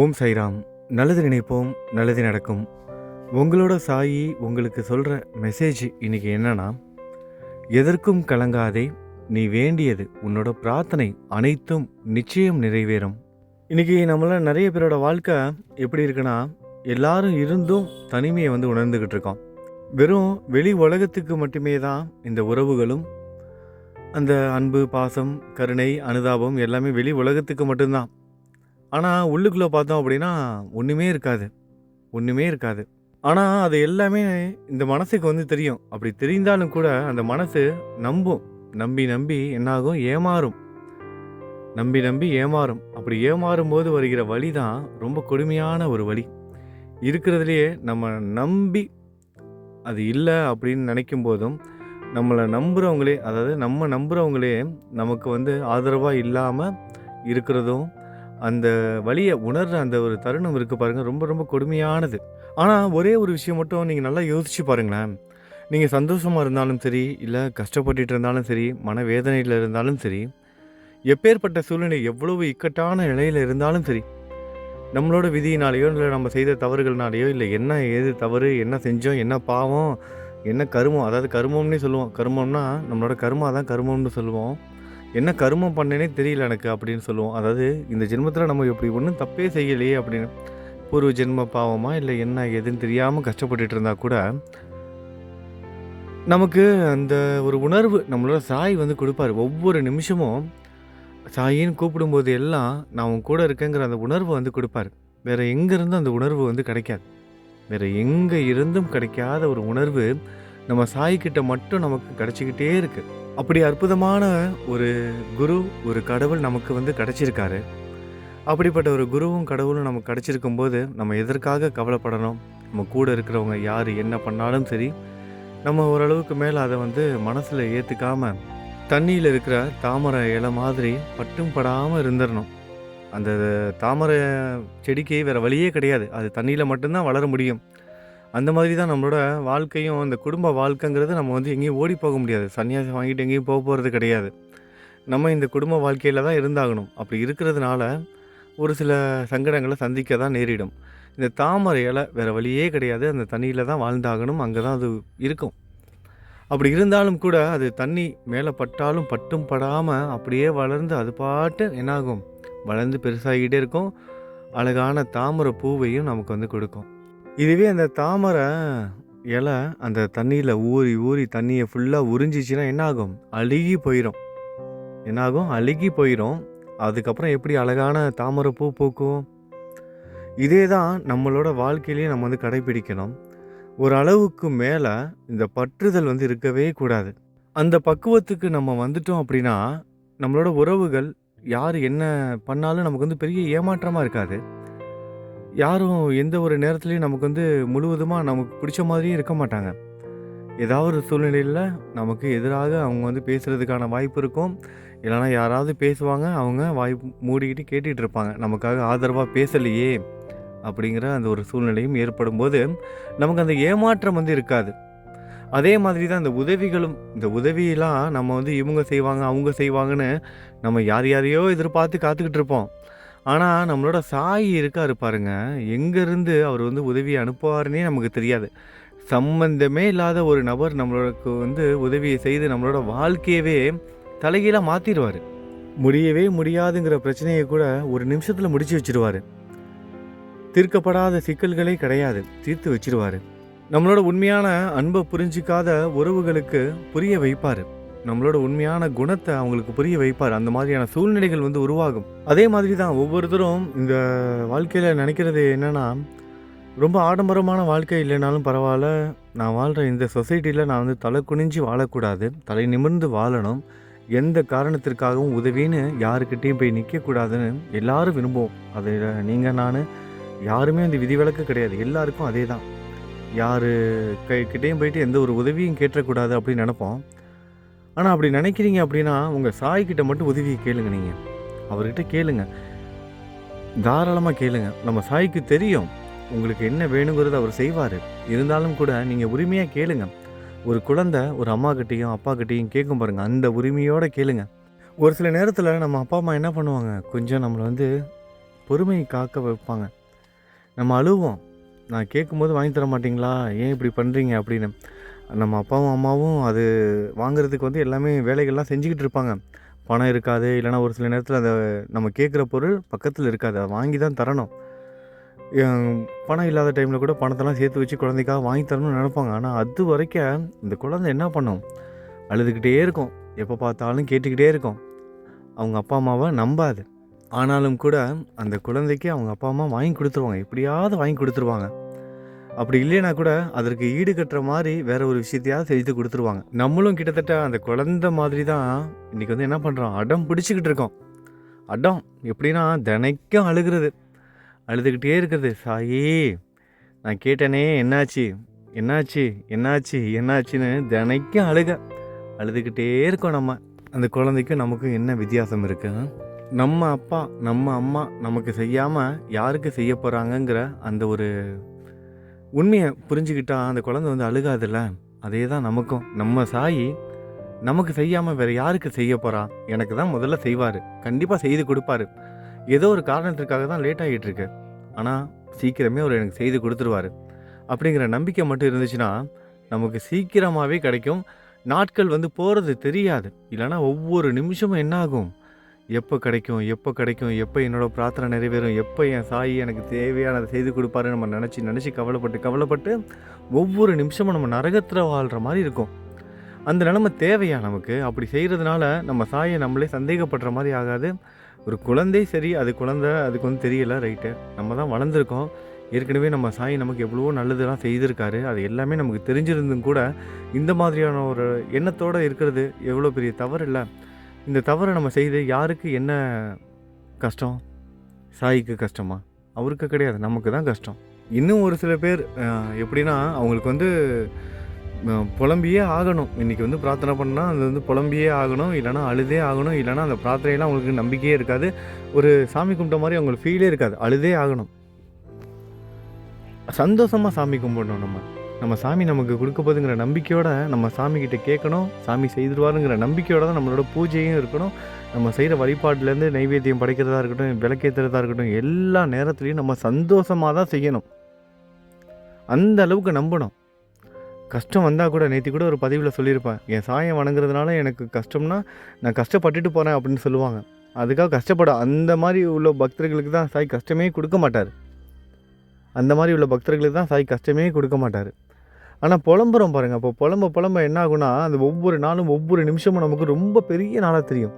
ஓம் சாய்ராம். நல்லது நினைப்போம், நல்லது நடக்கும். உங்களோட சாயி உங்களுக்கு சொல்கிற மெசேஜ் இன்னைக்கு என்னன்னா, எதற்கும் கலங்காதே, நீ வேண்டியது உன்னோட பிரார்த்தனை அனைத்தும் நிச்சயம் நிறைவேறும். இன்னைக்கு நம்மள நிறைய பேரோட வாழ்க்கை எப்படி இருக்குன்னா, எல்லாரும் இருந்தும் தனிமையை உணர்ந்துக்கிட்டு இருக்கோம். வெறும் வெளி உலகத்துக்கு மட்டுமே தான் இந்த உறவுகளும், அந்த அன்பு, பாசம், கருணை, அனுதாபம் எல்லாமே வெளி உலகத்துக்கு மட்டும்தான். ஆனால் உள்ளுக்குள்ளே பார்த்தோம் அப்படின்னா ஒன்றுமே இருக்காது, ஒன்றுமே இருக்காது. ஆனால் அது எல்லாமே இந்த மனசுக்கு தெரியும். அப்படி தெரிந்தாலும் கூட அந்த மனசு நம்பும். நம்பி நம்பி என்னாகும், ஏமாறும். நம்பி நம்பி ஏமாறும். அப்படி ஏமாறும் போது வருகிற வழி தான் ரொம்ப கொடுமையான ஒரு வழி. இருக்கிறதுலையே நம்ம நம்பி அது இல்லை அப்படின்னு நினைக்கும் போதும், நம்மளை நம்புகிறவங்களே, அதாவது நம்ம நம்புகிறவங்களே நமக்கு ஆதரவாக இல்லாமல் இருக்கிறதும், அந்த வலியை உணர்ற அந்த ஒரு தருணம் இருக்குது பாருங்கள், ரொம்ப ரொம்ப கொடுமையானது. ஆனால் ஒரே ஒரு விஷயம் மட்டும் நீங்கள் நல்லா யோசிச்சு பாருங்களேன். நீங்கள் சந்தோஷமாக இருந்தாலும் சரி, இல்லை கஷ்டப்பட்டுட்டு இருந்தாலும் சரி, மனவேதனையில் இருந்தாலும் சரி, எப்பேற்பட்ட சூழ்நிலை, எவ்வளவு இக்கட்டான நிலையில் இருந்தாலும் சரி, நம்மளோட விதியினாலேயோ இல்லை நம்ம செய்த தவறுகள்னாலேயோ, இல்லை என்ன ஏது தவறு, என்ன செஞ்சோம், என்ன பாவம், என்ன கருமம், அதாவது கருமம்னே சொல்லுவோம். கருமம்னா நம்மளோட கருமா தான் கருமம்னு சொல்லுவோம். என்ன கருமம் பண்ணேனே தெரியல எனக்கு அப்படின்னு சொல்லுவோம். அதாவது இந்த ஜென்மத்தில் நம்ம எப்படி ஒன்றும் தப்பே செய்யலையே அப்படின்னு, பூர்வ ஜென்ம பாவமா இல்லை என்ன எதுன்னு தெரியாமல் கஷ்டப்பட்டுட்டு இருந்தால் கூட, நமக்கு அந்த ஒரு உணர்வு நம்மளோட சாய் கொடுப்பார். ஒவ்வொரு நிமிஷமும் சாயின்னு கூப்பிடும்போது எல்லாம் நான் உன் கூட இருக்கேங்கிற அந்த உணர்வு கொடுப்பார். வேறு எங்கேருந்தும் அந்த உணர்வு கிடைக்காது. வேறு எங்கே இருந்தும் கிடைக்காத ஒரு உணர்வு நம்ம சாய்கிட்ட மட்டும் நமக்கு கிடைச்சிக்கிட்டே இருக்குது. அப்படி அற்புதமான ஒரு குரு, ஒரு கடவுள் நமக்கு கிடைச்சிருக்காரு. அப்படிப்பட்ட ஒரு குருவும் கடவுளும் நமக்கு கிடைச்சிருக்கும் போது நம்ம எதற்காக கவலைப்படணும்? நம்ம கூட இருக்கிறவங்க யார் என்ன பண்ணாலும் சரி, நம்ம ஓரளவுக்கு மேலே அதை மனசில் ஏற்றுக்காமல், தண்ணியில் இருக்கிற தாமரை இலை மாதிரி பட்டும் படாமல் இருந்துடணும். அந்த தாமரை செடிக்கு வேறு வழியே கிடையாது, அது தண்ணியில் மட்டும்தான் வளர முடியும். அந்த மாதிரி தான் நம்மளோட வாழ்க்கையும், அந்த குடும்ப வாழ்க்கைங்கிறது நம்ம எங்கேயும் ஓடி போக முடியாது. சன்னியாசம் வாங்கிட்டு எங்கேயும் போகிறது கிடையாது. நம்ம இந்த குடும்ப வாழ்க்கையில் தான் இருந்தாகணும். அப்படி இருக்கிறதுனால ஒரு சில சங்கடங்களை சந்திக்க தான் நேரிடும். இந்த தாமரை இலை வேறு வழியே கிடையாது, அந்த தண்ணியில் தான் வாழ்ந்தாகணும், அங்கே தான் அது இருக்கும். அப்படி இருந்தாலும் கூட அது தண்ணி மேலே பட்டாலும் பட்டும் படாமல் அப்படியே வளர்ந்து அது பாட்டு என்னாகும், வளர்ந்து பெருசாகிக்கிட்டே இருக்கும். அழகான தாமரை பூவையும் நமக்கு கொடுக்கும். இதுவே அந்த தாமரை இலை அந்த தண்ணியில் ஊறி ஊறி தண்ணியை ஃபுல்லாக உறிஞ்சிச்சின்னா என்னாகும், அழுகி போயிடும். என்னாகும், அழுகி போயிடும். அதுக்கப்புறம் எப்படி அழகான தாமரை பூ பூக்கும்? இதே தான் நம்மளோட வாழ்க்கையிலையும் நம்ம கடைபிடிக்கணும். ஒரு அளவுக்கு மேலே இந்த பற்றுதல் இருக்கவே கூடாது. அந்த பக்குவத்துக்கு நம்ம வந்துட்டோம் அப்படின்னா, நம்மளோட உறவுகள் யார் என்ன பண்ணாலும் நமக்கு பெரிய ஏமாற்றமாக இருக்காது. யாரும் எந்த ஒரு நேரத்துலையும் நமக்கு முழுவதுமாக நமக்கு பிடிச்ச மாதிரியே இருக்க மாட்டாங்க. ஏதாவது ஒரு சூழ்நிலையில் நமக்கு எதிராக அவங்க பேசுகிறதுக்கான வாய்ப்பு இருக்கும். இல்லைனா யாராவது பேசுவாங்க, அவங்க வாய் மூடிக்கிட்டு கேட்டுகிட்டு இருப்பாங்க. நமக்காக ஆதரவாக பேசலையே அப்படிங்கிற அந்த ஒரு சூழ்நிலையும் ஏற்படும் போது நமக்கு அந்த ஏமாற்றம் இருக்காது. அதே மாதிரி தான் இந்த உதவிகளும். இந்த உதவியெல்லாம் நம்ம இவங்க செய்வாங்க, அவங்க செய்வாங்கன்னு நம்ம யார் யாரையோ எதிர்பார்த்து காத்துக்கிட்டு இருப்போம். ஆனால் நம்மளோட சாய் இருக்காரு பாருங்க, எங்கேருந்து அவர் உதவியை அனுப்புவாருன்னே நமக்கு தெரியாது. சம்பந்தமே இல்லாத ஒரு நபர் நம்மளுக்கு உதவியை செய்து நம்மளோட வாழ்க்கையவே தலைகீழாக மாற்றிடுவார். முடியவே முடியாதுங்கிற பிரச்சனையை கூட ஒரு நிமிஷத்தில் முடிச்சு வச்சிருவார். தீர்க்கப்படாத சிக்கல்களே கிடையாது, தீர்த்து வச்சிருவார். நம்மளோட உண்மையான அன்பை புரிஞ்சிக்காத உறவுகளுக்கு புரிய வைப்பார். நம்மளோட உண்மையான குணத்தை அவங்களுக்கு புரிய வைப்பார். அந்த மாதிரியான சூழ்நிலைகள் உருவாகும். அதே மாதிரி தான் ஒவ்வொருத்தரும் இந்த வாழ்க்கையில் நினைக்கிறது என்னென்னா, ரொம்ப ஆடம்பரமான வாழ்க்கை இல்லைனாலும் பரவாயில்ல, நான் வாழ்கிற இந்த சொசைட்டியில் நான் தலை குனிஞ்சு வாழக்கூடாது, தலை நிமிர்ந்து வாழணும், எந்த காரணத்திற்காகவும் உதவின்னு யாருக்கிட்டேயும் போய் நிற்கக்கூடாதுன்னு எல்லாரும் விரும்புவோம். அதில் நீங்கள் நான் யாருமே விதிவிலக்கு கிடையாது, எல்லாருக்கும் அதே தான். யார் கிட்டேயும் போயிட்டு எந்த ஒரு உதவியும் கேட்டக்கூடாது அப்படின்னு நினைப்போம். ஆனால் அப்படி நினைக்கிறீங்க அப்படின்னா உங்கள் சாய்கிட்ட மட்டும் உதவியை கேளுங்க. நீங்கள் அவர்கிட்ட கேளுங்க, தாராளமாக கேளுங்க. நம்ம சாய்க்கு தெரியும் உங்களுக்கு என்ன வேணுங்கிறது அவர் செய்வார். இருந்தாலும் கூட நீங்கள் உரிமையாக கேளுங்க. ஒரு குழந்தை ஒரு அம்மாக்கிட்டேயும் அப்பாக்கிட்டேயும் கேட்கும் பாருங்கள், அந்த உரிமையோடு கேளுங்க. ஒரு சில நேரத்தில் நம்ம அப்பா அம்மா என்ன பண்ணுவாங்க, கொஞ்சம் நம்மளை பொறுமையை காக்க வைப்பாங்க. நம்ம அழுவோம். நான் கேட்கும்போது வாங்கி தர மாட்டீங்களா? ஏன் இப்படி பண்ணுறீங்க? அப்படின்னு. நம்ம அப்பாவும் அம்மாவும் அது வாங்குறதுக்கு வந்து எல்லாமே வேலைகள்லாம் செஞ்சுக்கிட்டு இருப்பாங்க. பணம் இருக்காது, இல்லைனா ஒரு சில நேரத்தில் அந்த நம்ம கேட்குற பொருள் பக்கத்தில் இருக்காது. அதை வாங்கி தான் தரணும். பணம் இல்லாத டைமில் கூட பணத்தெல்லாம் சேர்த்து வச்சு குழந்தைக்காக வாங்கி தரணும்னு நினைப்பாங்க. ஆனால் அது வரைக்கும் இந்த குழந்தை என்ன பண்ணும்? அழுதுகிட்டே இருக்கும். எப்போ பார்த்தாலும் கேட்டுக்கிட்டே இருக்கும். அவங்க அப்பா அம்மாவை நம்பாது. ஆனாலும் கூட அந்த குழந்தைக்கு அவங்க அப்பா அம்மா வாங்கி கொடுத்துருவாங்க. எப்படியாவது வாங்கி கொடுத்துருவாங்க. அப்படி இல்லைனா கூட அதற்கு ஈடு கட்டுற மாதிரி வேற ஒரு விஷயத்தையாவது செய்து கொடுத்துருவாங்க. நம்மளும் கிட்டத்தட்ட அந்த குழந்தை மாதிரி தான் இன்றைக்கி வந்து என்ன பண்ணுறோம்? அடம் பிடிச்சிக்கிட்டு இருக்கோம். அடம் எப்படின்னா தினைக்கும் அழுகிறது, அழுதுகிட்டே இருக்கிறது. சாயி நான் கேட்டேனே, என்னாச்சு என்னாச்சு என்னாச்சு என்னாச்சுன்னு தினைக்கும் அழுதுகிட்டே இருக்கோம். நம்ம அந்த குழந்தைக்கும் நமக்கும் என்ன வித்தியாசம் இருக்கு? நம்ம அப்பா நம்ம அம்மா நமக்கு செய்யாமல் யாருக்கு செய்ய போகிறாங்கங்கிற அந்த ஒரு உண்மையை புரிஞ்சுக்கிட்டா அந்த குழந்தை வந்து அழுகாதுல்ல. அதே தான் நமக்கும். நம்ம சாயி நமக்கு செய்யாமல் வேறு யாருக்கு செய்ய போகிறா? எனக்கு தான் முதல்ல செய்வார், கண்டிப்பாக செய்து கொடுப்பாரு. ஏதோ ஒரு காரணத்திற்காக தான் லேட் ஆகிட்டு இருக்கு, ஆனால் சீக்கிரமே அவர் எனக்கு செய்து கொடுத்துருவார் அப்படிங்கிற நம்பிக்கை மட்டும் இருந்துச்சுன்னா நமக்கு சீக்கிரமாகவே கிடைக்கும். நாட்கள் வந்து போகிறது தெரியாது. இல்லைனா ஒவ்வொரு நிமிஷமும் என்ன ஆகும்? எப்போ கிடைக்கும் எப்போ கிடைக்கும், எப்போ என்னோடய பிரார்த்தனை நிறைவேறும், எப்போ என் சாயி எனக்கு தேவையானதை செய்து கொடுப்பாரு நம்ம நினச்சி கவலைப்பட்டு ஒவ்வொரு நிமிஷமும் நம்ம நரகத்தில் வாழ்கிற மாதிரி இருக்கும். அந்த நிலைமை தேவையா நமக்கு? அப்படி செய்கிறதுனால நம்ம சாயை நம்மளே சந்தேகப்படுற மாதிரி ஆகாது. ஒரு குழந்தை சரி, அது குழந்தை, அதுக்கு வந்து தெரியலை, ரைட்டு, நம்ம தான் வளர்ந்துருக்கோம். ஏற்கனவே நம்ம சாய் நமக்கு எவ்வளவோ நல்லதெல்லாம் செய்திருக்காரு. அது எல்லாமே நமக்கு தெரிஞ்சிருந்தும் கூட இந்த மாதிரியான ஒரு எண்ணத்தோடு இருக்கிறது எவ்வளோ பெரிய தவறு இல்லை? இந்த தவறை நம்ம செய்து யாருக்கு என்ன கஷ்டம்? சாய்க்கு கஷ்டமா? அவருக்கு கிடையாது, நமக்கு தான் கஷ்டம். இன்னும் ஒரு சில பேர் எப்படின்னா அவங்களுக்கு வந்து புலம்பியே ஆகணும். இன்றைக்கி வந்து பிரார்த்தனை பண்ணால் அது வந்து புலம்பியே ஆகணும், இல்லைனா அழுதே ஆகணும், இல்லைனா அந்த பிரார்த்தனையெல்லாம் அவங்களுக்கு நம்பிக்கையே இருக்காது. ஒரு சாமி கும்பிட்ட மாதிரி அவங்களுக்கு ஃபீலே இருக்காது. அழுதே ஆகணும். சந்தோஷமாக சாமி கும்பிடணும். நம்ம சாமி நமக்கு கொடுக்க போதுங்கிற நம்பிக்கையோடு நம்ம சாமிக்கிட்ட கேட்கணும். சாமி செய்துருவாருங்கிற நம்பிக்கையோடு தான் நம்மளோட பூஜையும் இருக்கணும். நம்ம செய்கிற வழிபாட்டிலேருந்து நைவேத்தியம் படைக்கிறதா இருக்கட்டும், விளக்கேற்றுறதா இருக்கட்டும், எல்லா நேரத்துலையும் நம்ம சந்தோஷமாக தான் செய்யணும். அந்த அளவுக்கு நம்பணும். கஷ்டம் வந்தால் கூட, நேற்று கூட ஒரு பதிவில் சொல்லியிருப்பேன், என் சாயம் வணங்குறதுனால எனக்கு கஷ்டம்னா நான் கஷ்டப்பட்டுட்டு போகிறேன் அப்படின்னு சொல்லுவாங்க. அதுக்காக கஷ்டப்படும் அந்த மாதிரி உள்ள பக்தர்களுக்கு தான் சாய் கஷ்டமே கொடுக்க மாட்டார். அந்த மாதிரி உள்ள பக்தர்களுக்கு தான் சாய் கஷ்டமே கொடுக்க மாட்டார். ஆனால் புலம்புறோம் பாருங்கள். அப்போ புலம்ப என்ன ஆகுனா, அந்த ஒவ்வொரு நாளும் ஒவ்வொரு நிமிஷமும் நமக்கு ரொம்ப பெரிய நாளாக தெரியும்.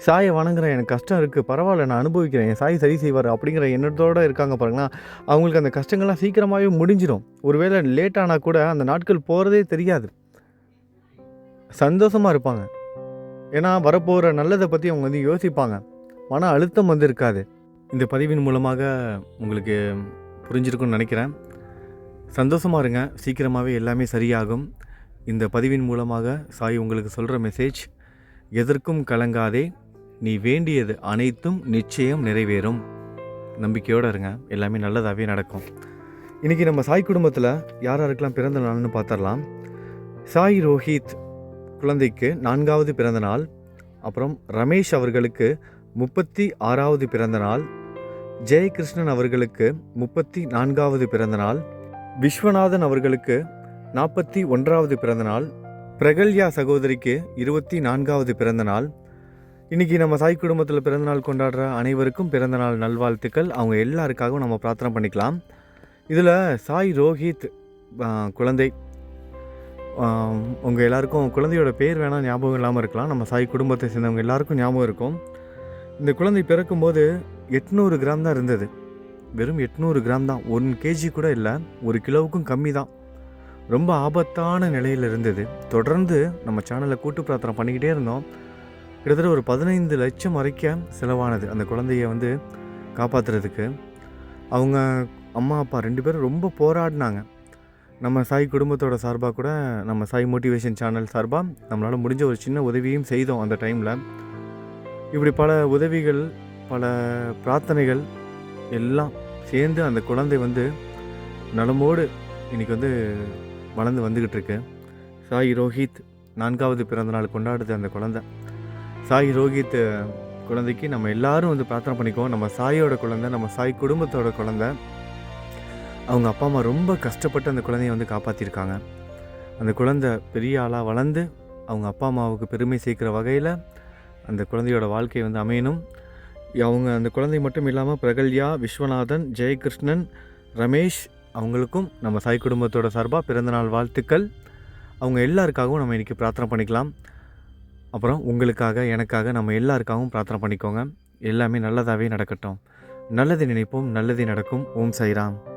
சாயை வணங்குறேன், எனக்கு கஷ்டம் இருக்குது, பரவாயில்ல, நான் அனுபவிக்கிறேன், என் சாய் சரி செய்வார் அப்படிங்கிற எண்ணத்தோடு இருக்காங்க பாருங்களா. அவங்களுக்கு அந்த கஷ்டங்கள்லாம் சீக்கிரமாகவே முடிஞ்சிடும். ஒருவேளை லேட் ஆனால் கூட அந்த நாட்கள் போகிறதே தெரியாது. சந்தோஷமாக இருப்பாங்க. ஏன்னா வரப்போகிற நல்லதை பற்றி அவங்க வந்து யோசிப்பாங்க. மன அழுத்தம் வந்து இருக்காது. இந்த பதிவின் மூலமாக உங்களுக்கு புரிஞ்சிருக்குன்னு நினைக்கிறேன். சந்தோஷமாக இருங்க, சீக்கிரமாகவே எல்லாமே சரியாகும். இந்த பதிவின் மூலமாக சாய் உங்களுக்கு சொல்கிற மெசேஜ், எதற்கும் கலங்காதே, நீ வேண்டியது அனைத்தும் நிச்சயம் நிறைவேறும். நம்பிக்கையோடு இருங்க, எல்லாமே நல்லதாகவே நடக்கும். இன்றைக்கி நம்ம சாய் குடும்பத்தில் யார் யாருக்கெல்லாம் பிறந்த நாள்னு பார்த்துடலாம். சாய் ரோஹித் குழந்தைக்கு 4வது பிறந்த நாள். அப்புறம் ரமேஷ் அவர்களுக்கு 36வது பிறந்த நாள். ஜெயகிருஷ்ணன் அவர்களுக்கு 34வது பிறந்த நாள். விஸ்வநாதன் அவர்களுக்கு 41வது பிறந்த நாள். பிரகல்யா சகோதரிக்கு 24வது பிறந்த நாள். இன்றைக்கி நம்ம சாய் குடும்பத்தில் பிறந்தநாள் கொண்டாடுற அனைவருக்கும் பிறந்தநாள் நல்வாழ்த்துக்கள். அவங்க எல்லாருக்காகவும் நம்ம பிரார்த்தனை பண்ணிக்கலாம். இதில் சாய் ரோஹித் குழந்தை, உங்கள் எல்லாருக்கும் குழந்தையோட பேர் வேணால் ஞாபகம் இல்லாமல் இருக்கலாம். நம்ம சாய் குடும்பத்தை சேர்ந்தவங்க எல்லாருக்கும் ஞாபகம் இருக்கும். இந்த குழந்தை பிறக்கும்போது 800 கிராம் தான் இருந்தது. வெறும் 800 கிராம் தான், 1 kg கூட இல்லை, 1 கிலோவுக்கும் கம்மி தான். ரொம்ப ஆபத்தான நிலையில் இருந்தது. தொடர்ந்து நம்ம சேனலில் கூட்டு பிரார்த்தனை பண்ணிக்கிட்டே இருந்தோம். கிட்டத்தட்ட ஒரு 15 லட்சம் வரைக்கும் செலவானது அந்த குழந்தைய வந்து காப்பாற்றுறதுக்கு. அவங்க அம்மா அப்பா 2 பேரும் ரொம்ப போராடினாங்க. நம்ம சாய் குடும்பத்தோட சார்பாக கூட, நம்ம சாய் மோட்டிவேஷன் சேனல் சார்பாக நம்மளால் முடிஞ்ச ஒரு சின்ன உதவியும் செய்தோம் அந்த டைமில். இப்படி பல உதவிகள், பல பிரார்த்தனைகள் எல்லாம் சேர்ந்து அந்த குழந்தை வந்து நலமோடு இன்றைக்கி வந்து வளர்ந்து வந்துக்கிட்டு இருக்கு. சாய் ரோஹித் 4வது பிறந்தநாள் கொண்டாடுது அந்த குழந்தை. சாய் ரோஹித் குழந்தைக்கு நம்ம எல்லாரும் வந்து பிரார்த்தனை பண்ணிக்குவோம். நம்ம சாயோட குழந்தை, நம்ம சாய் குடும்பத்தோட குழந்தை. அவங்க அப்பா, அம்மா ரொம்ப கஷ்டப்பட்டு அந்த குழந்தைய வந்து காப்பாத்தியிருக்காங்க. அந்த குழந்தை பெரிய ஆளா வளர்ந்து, அவங்க அப்பா, அம்மாவுக்கு பெருமை சேர்க்கிற வகையில அந்த குழந்தையோட வாழ்க்கை வந்து அமையணும். அவங்க அந்த குழந்தை மட்டும் இல்லாம பிரகல்யா, விஸ்வநாதன், ஜெயகிருஷ்ணன், ரமேஷ் அவங்களுக்கும் நம்ம சாய் குடும்பத்தோட சார்பா பிறந்தநாள் வாழ்த்துக்கள். அவங்க எல்லாருக்காகவும் நம்ம இன்றைக்கி பிரார்த்தனை பண்ணிக்கலாம். அப்புறம் உங்களுக்காக, எனக்காக நம்ம எல்லாருக்காகவும் பிரார்த்தனை பண்ணிக்கோங்க. எல்லாமே நல்லதாகவே நடக்கட்டும். நல்லது நினைப்போம், நல்லதே நடக்கும். ஓம் சாய்ராம்.